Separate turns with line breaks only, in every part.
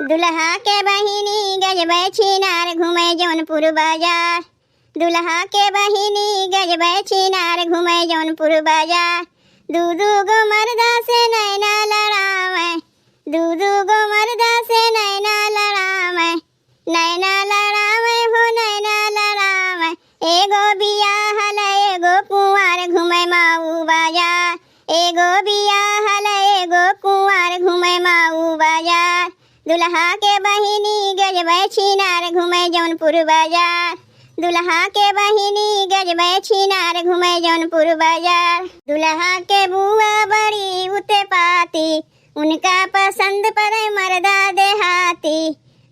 दुल्हा के बहिनी गजबै छिनार घूमे जौनपुर बाजार। दुल्हा के बहिनी गजबै छिनार घूमे जौनपुर बाजार। दू गो मर्दा से नैना लड़ावे, दू गो मर्दा से नैना लड़ावे, नैना लड़ावे हो नैना लड़ावे। एगो बियाहल एगो कुंवार घूमे माऊ बाजार, एगो बियाहल एगो कुंवार घूमे माऊ बाजार। दुल्हा के बहिनी गजबै छिनार घूमे जौनपुर बाजार। दुल्हा के बहिनी गजबै छिनार घूमे जौनपुर बाजार। दुल्हा के बुआ बड़ी उत्पाती, उनका पसंद पड़े मर्दा देहाती।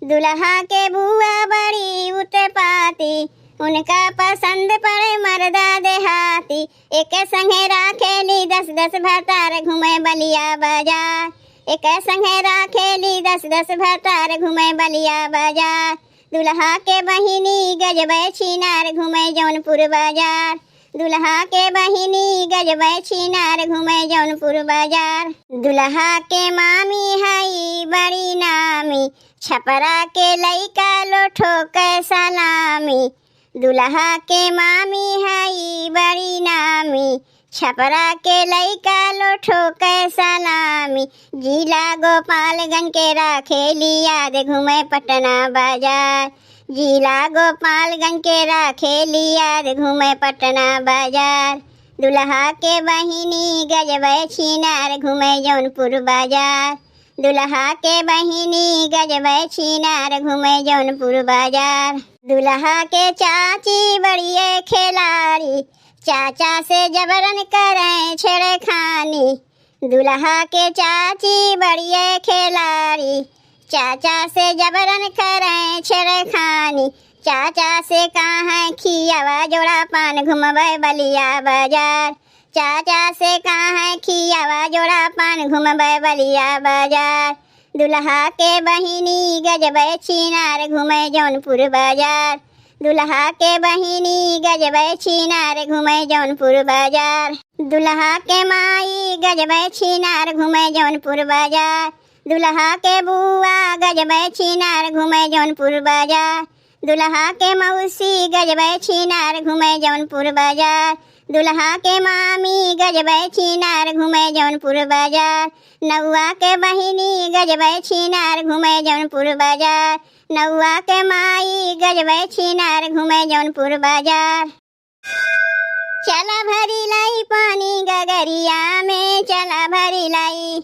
दुल्हा के बुआ बड़ी उत्पाती, उनका पसंद पड़े मर्दा देहाती। एक संगे राखेली 10 भतार घूमे बलिया बाजार, एक संगे राखेली 10 भतार घूमे बलिया बाजार। दुल्हा के बहिनी गजबै छिनार घूमे जौनपुर बाजार। दुल्हा के बहिनी गजबै छिनार घूमे जौनपुर बाजार। दुल्हा के मामी हई बड़ी नामी, छपरा के लइका लोठो के सलामी। दुल्हा के मामी हई बड़ी नामी, छपरा के लइका लोठो के सलामी। जिला गोपालगंज के राखेली याद घूमे पटना बाजार। जिला गोपालगंज के राखेली याद घूमे पटना बाजार। दुल्हा के बहिनी गजबै छिनार घूमे जौनपुर बाजार। दुल्हा के बहिनी गजबै छिनार घूमे जौनपुर बाजार। दुल्हा के चाची बड़िए खिलाड़ी, चाचा से जबरन करें छेड़खानी। दुल्हा के चाची बड़िए खिलाड़ी, चाचा से जबरन करें छेड़खानी। चाचा से कहाँ खियावा जोड़ा पान घुमबै बलिया बाजार। चाचा से कहाँ खियावा जोड़ा पान घुमबै बलिया बाजार। दुल्हा के बहिनी गजबै छिनार घूमे जौनपुर बाजार। दुल्हा के बहिनी गजबै छिनार घूमे जौनपुर बाजार। दुल्हा के माई गजबै छिनार घूमे जौनपुर बाजार। दुल्हा के बुआ गजबै छिनार घूमे जौनपुर बाजार। दुल्हा के मौसी गजबै छिनार घूमे जौनपुर बाजार। दुल्हा के मामी गजबै छिनार घूमे जौनपुर बाजार। नौआ के बहिनी गजबै छिनार घूमे जौनपुर बाजार। नौआ के माई गजबै छिनार घूमे जौनपुर बाजार। चला भरी लाई पानी गगरिया में, चला भरी लाई,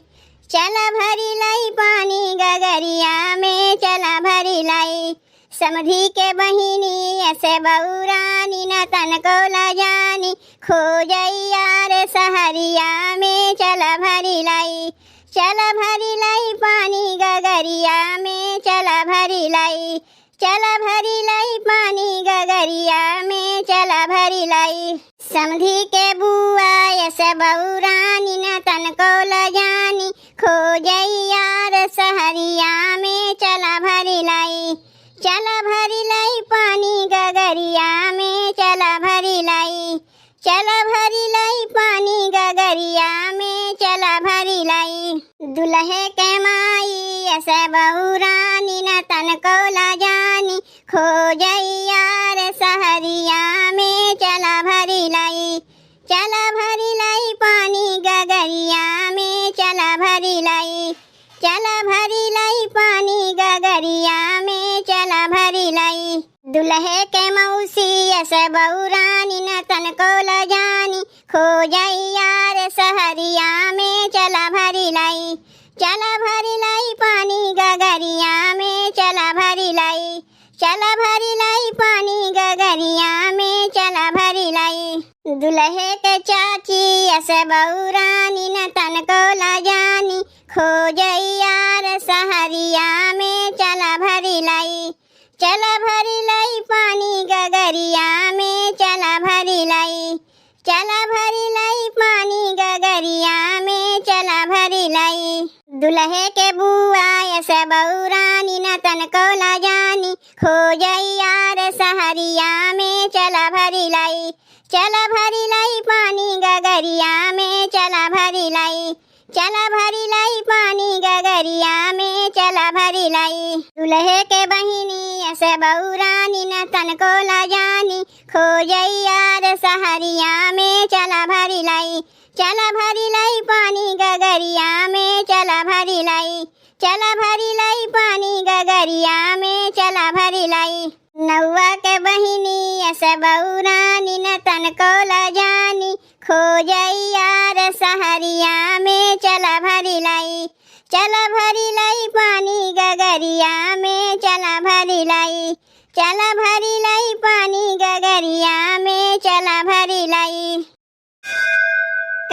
चला भरी लाई पानी गगरिया में, चला भरी लाई। समधी के बहिनी ऐसे बउरानी न तन को ला जानी, खो जइया रे सहरिया में, चला भरी लाई। चला भरी लाई पानी गगरिया में, चला भरी लाई, चला भरी लाई पानी गगरिया में, चला भरी लाई। समधी के बुआ ऐसे बउरानी न तन को ला जानी, खो जइया रे सहरिया में, चला भरी लाई। चला भरी लाई पानी गगरिया में, चला भरी लाई, चला भरी लाई पानी गगरिया में, चला भरी लाई। दुल्हे के माई ऐसे बउरानी न तन को ला जानी, खो जइया रे सहरिया में, चला भरी लाई। चला भरी लाई पानी गगरिया में, चला भरी लाई, चला भरी लाई पानी गगरिया में, चला भरी लाई। दुल्हे के मौसी ऐसे बउरानी न तन को ला जानी, खो जइया रे सहरिया में, चला भरी लाई। चला भरी लाई पानी गगरिया में, चला भरी लाई, चला भरी लाई पानी गगरिया में, चला भरी लाई। दुल्हे के चाची ऐसे बउरानी न तन को ला जानी, खो जइया रे सहरिया में, चला भरी लाई। चला भरी लाई पानी गगरिया में, चला भरी लाई, चला भरी लाई पानी गगरिया में, चला भरी लाई। दुल्हे के बुआ ऐसे बउरानी न तन को ला जानी, खो जइया रे सहरिया में, चला भरी लाई। चला भरी लाई पानी गगरिया में, चला भरी लाई, चला भरी लाई पानी गगरिया गगरिया में चला भरी लाई। दुल्हे के बहिनी ऐसे बउरानी न तन को ला जानी, खो जइयार सहरिया में चला भरी लाई। चला भरी लाई पानी गगरिया में चला भरी लाई। चला भरी लाई पानी गगरिया में चला भरी लाई। नौवा के बहिनी ऐसे बउरानी न तन को ला जानी, खो जइयार सहरिया में चला भरी लाई। चला भरी लाई पानी गगरिया में चला भरी लाई। चला भरी लाई पानी गगरिया में चला भरी लाई।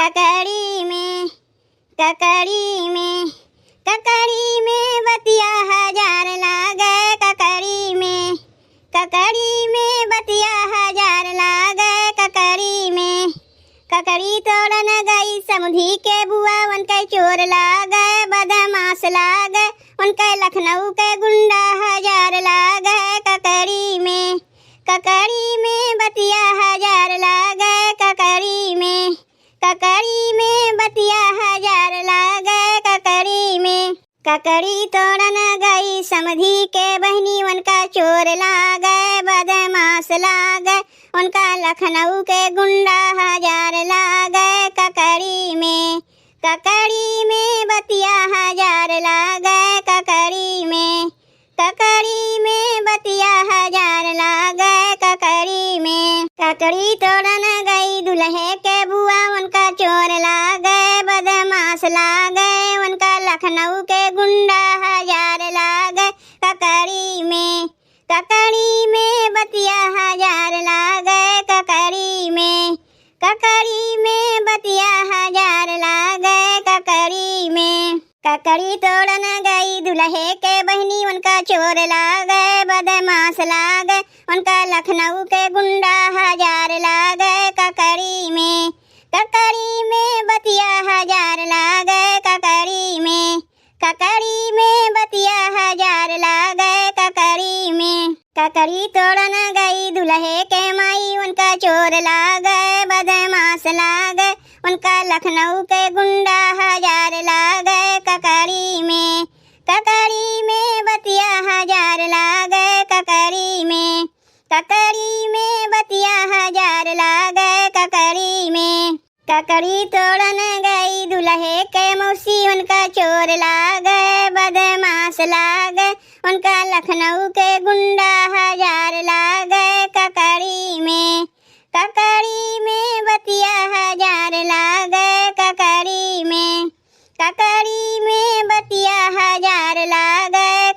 ककड़ी में बतिया हजार लागे। ककड़ी में बतिया हजार लागे। ककड़ी तोड़न गई समुधी के बुआ, उनके चोर लागे बदमाश लागे, उनके लखनऊ के गुंडा हजार लागे। ककड़ी में बतिया हजार लागे। ककड़ी में बतिया हजार लागे। ककड़ी तोड़न गई समुधी के बहनी, उनका चोर लागे बदमाश लागे, उनका लखनऊ के गुंडा हजार लागे। ककड़ी में बतिया हजार लागे। ककड़ी में बतिया हजार लागे। ककड़ी तोड़न गई दुल्हे के बुआ, उनका चोर लागे बदमाश लागे, उनका लखनऊ के गुंडा हजार लागे। ककड़ी में बतिया हजार लागे। ककड़ी में बतिया हजार लागे। ककड़ी तोड़न गई दुल्हे के बहनी, उनका चोर लागे बदमाश लागे, उनका लखनऊ के गुंडा हजार लागे। ककड़ी में बतिया हजार लागे। ककड़ी में बतिया हजार लागे। ककड़ी तोड़न गई दुल्हे के माई, उनका चोर लागे बदमाश लागे, उनका लखनऊ के गुंडा हजार लागे। ककड़ी में बतिया हजार लागे। ककड़ी में बतिया हजार लागे। ककड़ी तोड़न गई दुल्हे के मौसी, उनका चोर लागे बदमाश लागे, उनका लखनऊ के गुंडा हजार लागे। ककड़ी में बतिया हजार लागे। ककड़ी में बतिया हजार लागे।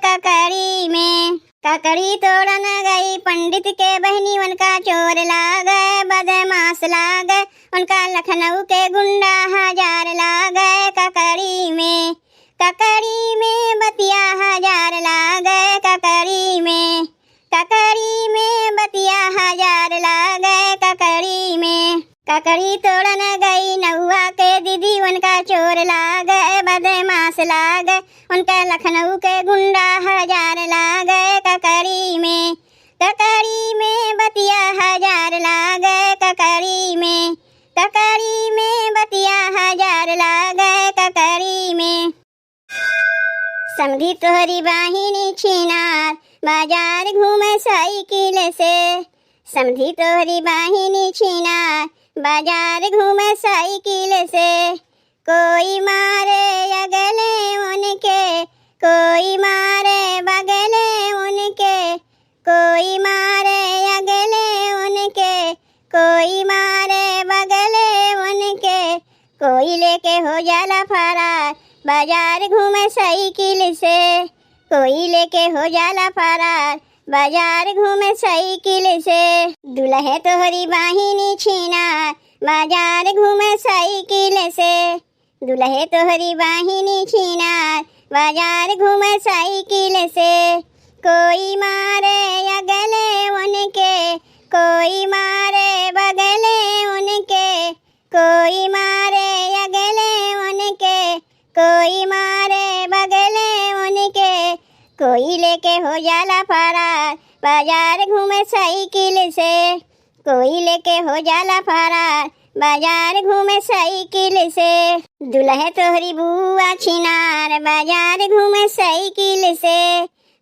ककड़ी तोड़न गई पंडित के बहनी, उनका चोर लागे बदमाश लागे, उनका लखनऊ के गुंडा हजार लागे। ककड़ी में बतिया हजार लागे। ककड़ी में बतिया हजार लागे। ककड़ी तोड़न गई नौवा के दीदी, उनका चोर लागे बदमाश लागे, उनका लखनऊ के गुंडा हजार लागे। ककड़ी में बतिया हजार लागे। ककड़ी में बतिया हजार लागे। समधी तोहरी बाहिनी छिनार, बाजार घूमे साइकिल से। समधी तोहरी बाहिनी छिनार, बाजार घूमे साइकिल से। कोई मारे अगले उनके, कोई मारे बगले उनके, कोई मारे अगले उनके, कोई मारे बगले उनके। कोई लेके हो जाला फरार, बाजार घूमे साइकिल से। कोई लेके हो जाला फरार, बाजार घूमे साइकिल से। दुल्हे तोहरी बाहिनी छिनार, बाजार घूमे साइकिल से। दुल्हे तोहरी बाहिनी छिनार, बाजार घूमे साइकिल से। कोई मारे अगले उनके, कोई मारे बगले उनके, कोई मारे अगले उनके, कोई मारे बगले उनके। कोई लेके हो जाला फरार, बाजार घूमे साइकिल से। कोई लेके हो जाला फरार, बाजार घूमे साइकिल से। दुल्हे तोहरी बुआ छिनार बाजार घूमे साइकिल से।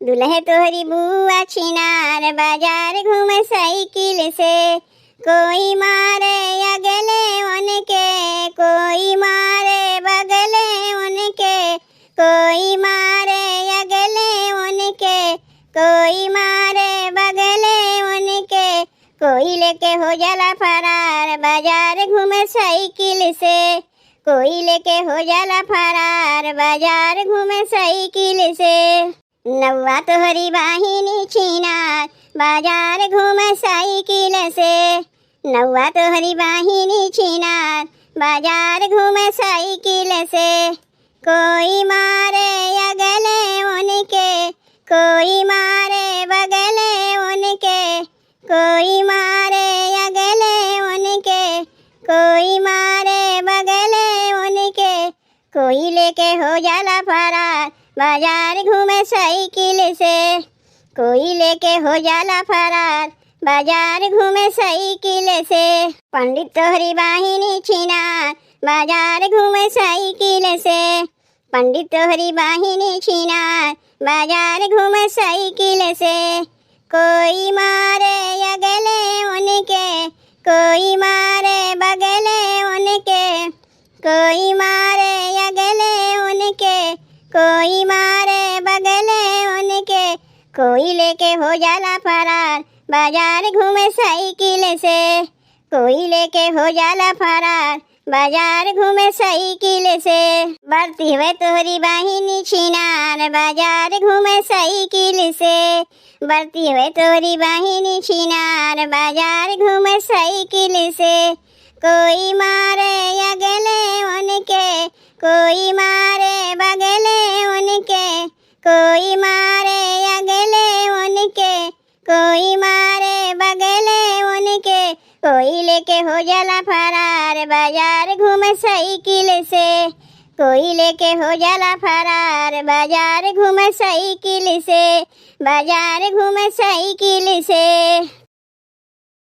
दुल्हे तोहरी बुआ छिनार बाजार घूमे साइकिल से। कोई मारे अगले उनके, कोई मारे बगले उनके, कोई मारे अगले उनके, कोई मारे बगले उनके। कोई लेके हो जाला फरार बाजार घूमे साइकिल से। कोई लेके हो जाला फरार बाजार घूमे साइकिल से। नौवा तोहरी बाहिनी छिनार बाजार घूमे साइकिल से। नौवा तोहरी बाहिनी छिनार बाजार घूमे साइकिल से। कोई मारे अगले उनके, कोई मारे बगले उनके, कोई मारे अगले उनके, कोई मारे बगले उनके। कोई लेके हो जाला फरार बाजार घूमे साइकिल से। कोई लेके हो जाला फरार बाजार घूमे साइकिल से। पंडित तोहरी बाहिनी छिनार बाजार घूमे साइकिल से। पंडित तोहरी बाहिनी छिनार बाजार घूमे साइकिल से। कोई मारे अगले उनके, कोई मारे बगले उनके, कोई मारे अगले उनके, कोई मारे बगले उनके। कोई लेके हो जाला फरार बाजार घूमे साइकिल से। कोई लेके हो जाला फरार बाजार घूमे साइकिल से। बढ़ती हुए तोहरी बाहिनी छिनार बाजार घूमे साइकिल से। बढ़ती हुए तोहरी बाहिनी छिनार बाजार घूमे साइकिल से। कोई मारे अगले उनके, कोई मारे बगले उनके, कोई मारे अगले उनके, कोई मारे बगले उनके। कोई लेके हो जाला फरार बाजार घूमे साइकिल से। कोई लेके हो जाला फरार बाजार घूमे साइकिल से। बाजार घूमे साइकिल से।